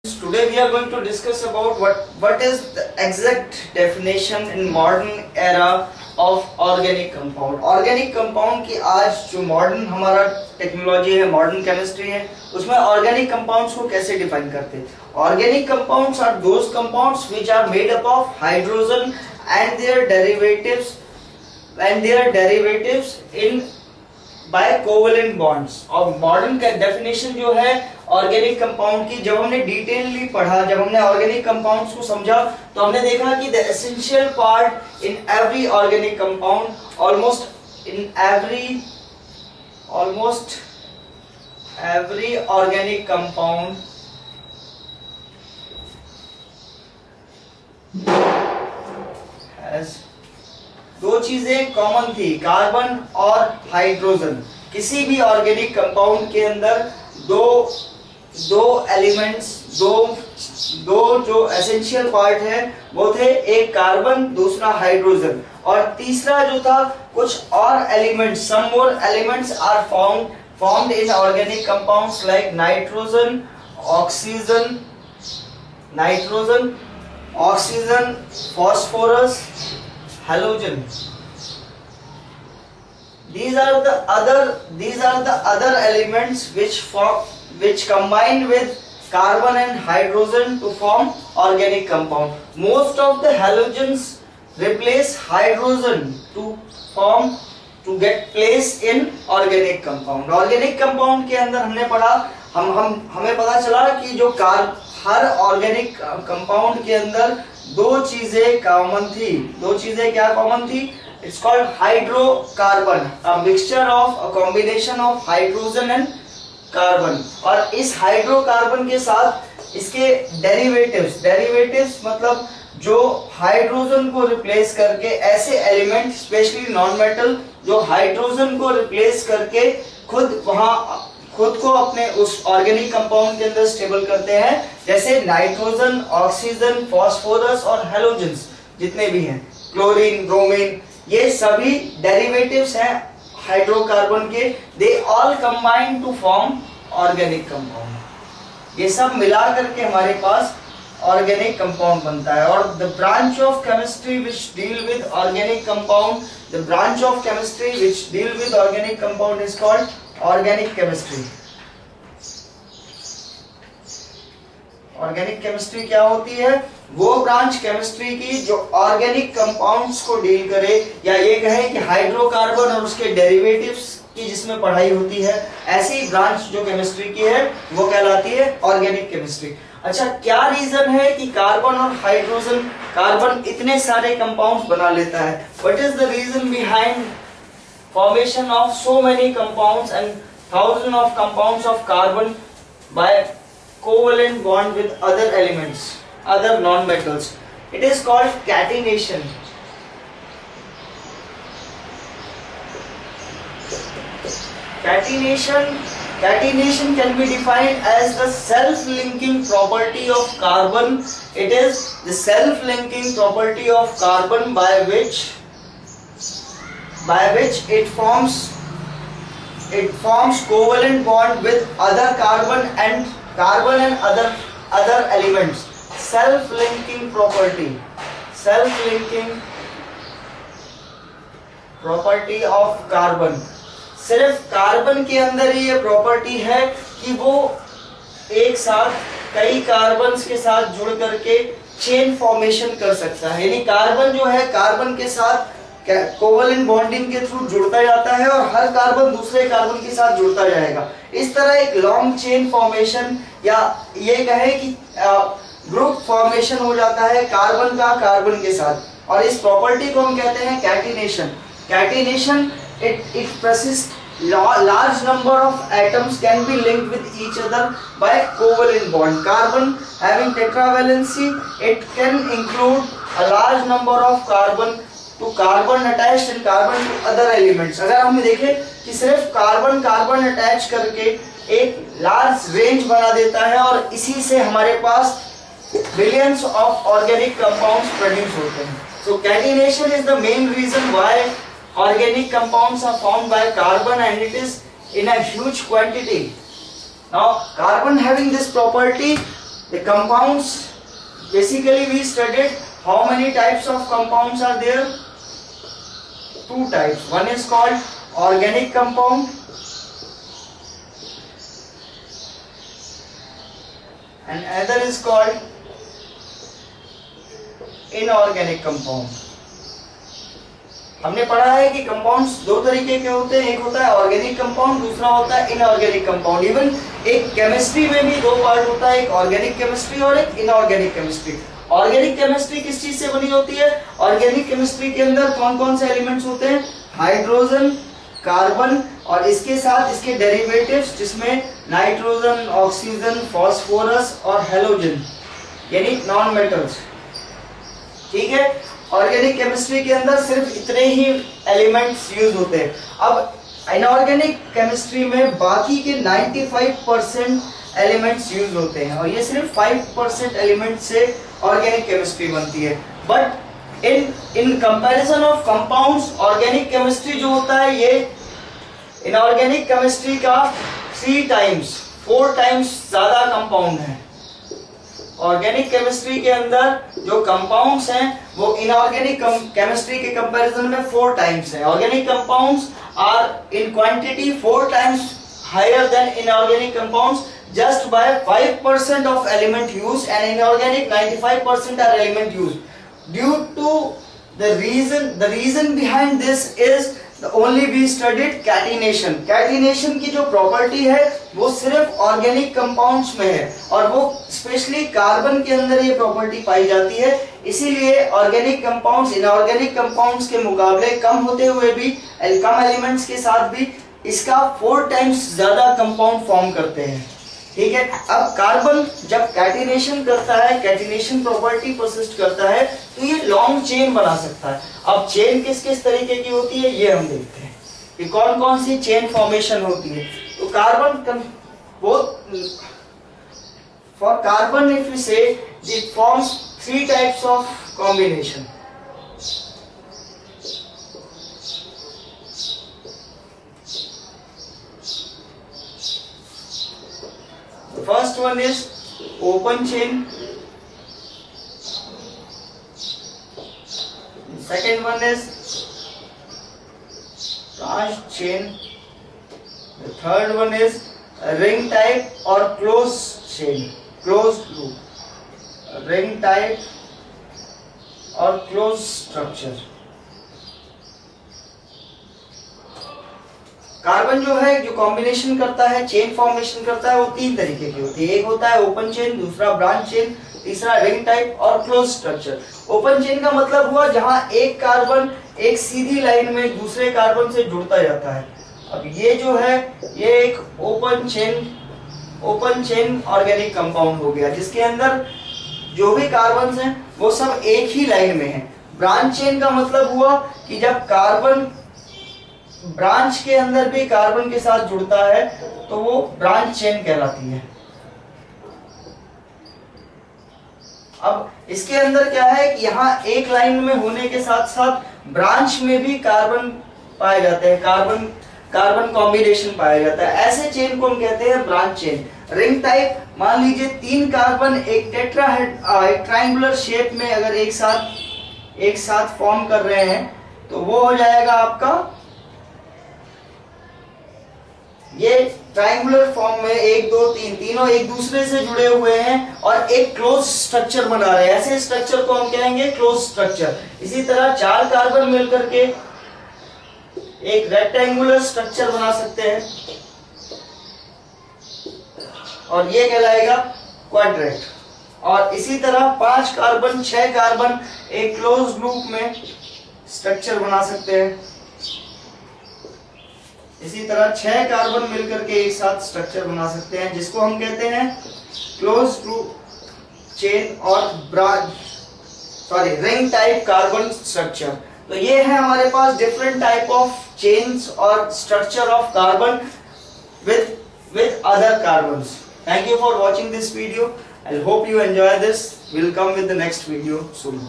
Today we are going to discuss about what is the exact definition in modern era of organic compound. Organic compound की आज जो modern हमारा technology है, modern chemistry है, उसमें organic compounds को कैसे define करते हैं? Organic compounds are those compounds which are made up of hydrogen and their derivatives in by covalent bonds. और मॉडर्न का डेफिनेशन जो है ऑर्गेनिक कंपाउंड की, जब हमने डिटेलली पढ़ा, जब हमने ऑर्गेनिक कंपाउंड्स को समझा, तो हमने देखा कि the essential part in every organic compound, almost every organic compound has दो चीजें कॉमन थी, कार्बन और हाइड्रोजन. किसी भी ऑर्गेनिक कंपाउंड के अंदर दो एलिमेंट्स, दो जो एसेंशियल पार्ट है वो थे, एक कार्बन, दूसरा हाइड्रोजन, और तीसरा जो था कुछ और elements, some more elements are formed in organic compounds like nitrogen, oxygen, phosphorus, halogen. These are the other elements which combine with carbon and hydrogen to form organic compound. Most of the halogens replace hydrogen to get place in organic compound. Organic compound के अंदर हमने पढ़ा, हमें पता चला कि जो हर organic compound के अंदर दो चीजें कॉमन थी. दो चीजें क्या कॉमन थी? It's called hydrocarbon, a mixture of a combination of hydrogen and carbon. और इस हाइड्रोकार्बन के साथ इसके डेरिवेटिव्स मतलब जो हाइड्रोजन को रिप्लेस करके, ऐसे एलिमेंट स्पेशली नॉन मेटल जो हाइड्रोजन को रिप्लेस करके खुद को अपने उस ऑर्गेनिक कंपाउंड के अंदर स्टेबल करते हैं, जैसे नाइट्रोजन, ऑक्सीजन, फास्फोरस और हैलोजेंस जितने भी हैं, क्लोरीन, ब्रोमीन, ये सभी डेरिवेटिव्स हैं हाइड्रोकार्बन के. They all combine to form organic compound. ये सब मिला करके हमारे पास ऑर्गेनिक कंपाउंड बनता है. और the branch of chemistry which deal with organic compound, the branch of chemistry which deal with organic compound is called organic chemistry. Organic chemistry क्या होती है? वो ब्रांच केमिस्ट्री की जो ऑर्गेनिक कंपाउंड्स को डील करे, या ये कहें कि हाइड्रोकार्बन और उसके डेरिवेटिव्स की जिसमें पढ़ाई होती है, ऐसी ब्रांच जो केमिस्ट्री की है वो कहलाती है ऑर्गेनिक केमिस्ट्री. अच्छा, क्या रीजन है कि कार्बन और हाइड्रोजन, कार्बन इतने सारे कंपाउंड्स बना लेता है? What is the reason behind formation of so many compounds and thousands of compounds of carbon by covalent bond with other elements, other non-metals? It is called catenation. Catenation can be defined as the self-linking property of carbon. It is the self-linking property of carbon by which it forms covalent bond with other carbon and other elements. Self-linking property of carbon. सिर्फ carbon के अंदर ही ये property है कि वो एक साथ कई कार्बन्स के साथ जुड़ करके चेन फॉर्मेशन कर सकता है. यानी कार्बन जो है, कार्बन के साथ कोवेलेंट बॉन्डिंग के थ्रू जुड़ता जाता है और हर कार्बन दूसरे कार्बन के साथ जुड़ता जाएगा. इस तरह एक लॉन्ग चेन फॉर्मेशन, या ये कहे कि ग्रुप फॉर्मेशन हो जाता है कार्बन का कार्बन के साथ. और इस प्रॉपर्टी को हम कहते हैं catenation. It persists. Large number of atoms can be linked with each other by covalent bond. Carbon having tetravalency, it can include a large number of carbon attached and carbon to other elements. अगर हम देखें कि सिर्फ carbon attach करके एक large range बना देता है, और इसी से हमारे पास billions of organic compounds produce होते हैं. So catenation is the main reason why organic compounds are formed by carbon, and it is in a huge quantity. Now carbon having this property The compounds, basically we studied how many types of compounds are there. Two types. One is called organic compound and another is called inorganic compound. हमने पढ़ा है कि compounds दो तरीके के होते हैं, एक होता है ऑर्गेनिक कंपाउंड, दूसरा होता है इनऑर्गेनिक कंपाउंड. इवन एक केमिस्ट्री में भी दो पार्ट होता है, एक ऑर्गेनिक केमिस्ट्री और एक इनऑर्गेनिक केमिस्ट्री. ऑर्गेनिक केमिस्ट्री किस चीज से बनी होती है? ऑर्गेनिक केमिस्ट्री के अंदर कौन कौन से एलिमेंट्स होते हैं? हाइड्रोजन, कार्बन और इसके साथ इसके डेरिवेटिव्स जिसमें नाइट्रोजन, ऑक्सीजन, फास्फोरस और हेलोजन यानी नॉन मेटल्स. ठीक है, ऑर्गेनिक केमिस्ट्री के अंदर सिर्फ इतने ही एलिमेंट्स यूज होते हैं. अब इनऑर्गेनिक केमिस्ट्री में बाकी के 95% एलिमेंट्स यूज होते हैं और ये सिर्फ 5% एलिमेंट से ऑर्गेनिक केमिस्ट्री बनती है. But in comparison of compounds, organic chemistry जो होता है ये इनऑर्गेनिक केमिस्ट्री का 4 टाइम्स ज्यादा कंपाउंड है. ऑर्गेनिक केमिस्ट्री के अंदर जो कंपाउंड्स हैं वो इनऑर्गेनिक केमिस्ट्री के कंपैरिजन में 4 टाइम्स है. Organic compounds are in quantity 4 times higher than inorganic compounds just by 5% of element use, and inorganic 95% are element use. Due to the reason behind this is only we studied catenation. Catenation की जो property है वो सिर्फ organic compounds में है और वो specially carbon के अंदर ये प्रॉपर्टी पाई जाती है. इसीलिए ऑर्गेनिक कंपाउंड्स इनऑर्गेनिक कंपाउंड्स के मुकाबले कम होते हुए भी, कम एलिमेंट्स के साथ भी इसका 4 टाइम्स ज्यादा कंपाउंड फॉर्म करते हैं. ठीक है, अब कार्बन जब कैटिनेशन करता है, कैटिनेशन प्रॉपर्टी परसिस्ट करता है तो ये लॉन्ग चेन बना सकता है. अब चेन किस किस तरीके की होती है ये हम देखते हैं कि कौन कौन सी चेन फॉर्मेशन होती है. तो carbon for carbon if we say it forms 3 types of combination. The first one is open chain. The second one is branched chain. The third one is ring type or closed chain, closed loop. Ring type or closed structure. Carbon जो है जो combination करता है, chain formation करता है, वो 3 तरीके की होती है. एक होता है ओपन चेन, दूसरा ब्रांच चेन, तीसरा रिंग टाइप और क्लोज स्ट्रक्चर. ओपन चेन का मतलब हुआ जहां एक कार्बन एक सीधी लाइन में दूसरे कार्बन से जुड़ता जाता है. अब ये जो है ये एक ओपन चेन ऑर्गेनिक कंपाउंड हो गया जिसके अंदर जो भी कार्बन हैं वो सब एक ही लाइन में है. ब्रांच चेन का मतलब हुआ कि जब कार्बन ब्रांच के अंदर भी कार्बन के साथ जुड़ता है तो वो ब्रांच चेन कहलाती है. अब इसके अंदर क्या है कि यहाँ एक लाइन में होने के साथ साथ ब्रांच में भी कार्बन पाए जाते हैं, कार्बन कॉम्बिनेशन पाया जाता है. ऐसे चेन को हम कहते हैं ब्रांच चेन. रिंग टाइप, मान लीजिए 3 कार्बन एक एक ट्रायंगुलर शेप में अगर एक साथ फॉर्म कर रहे हैं तो वो हो जाएगा आपका, ये ट्रायंगुलर फॉर्म में 1 2 3 तीनों एक दूसरे से जुड़े हुए हैं और एक क्लोज स्ट्रक्चर बना रहे हैं. ऐसे स्ट्रक्चर को हम कहेंगे क्लोज स्ट्रक्चर. इसी तरह 4 कार्बन मिलकर के एक रेक्टेंगुलर स्ट्रक्चर बना सकते हैं और ये कहलाएगा क्वाड्रेट. और इसी तरह 5 कार्बन 6 कार्बन एक क्लोज लूप में स्ट्रक्चर बना सकते हैं. इसी तरह 6 कार्बन मिलकर के एक साथ स्ट्रक्चर बना सकते हैं जिसको हम कहते हैं क्लोज लूप चेन और रिंग टाइप कार्बन स्ट्रक्चर. तो ये है हमारे पास डिफरेंट टाइप ऑफ चेन्स और structure of carbon with other carbons. Thank you for watching this video. I hope you enjoy this. We'll come with the next video soon.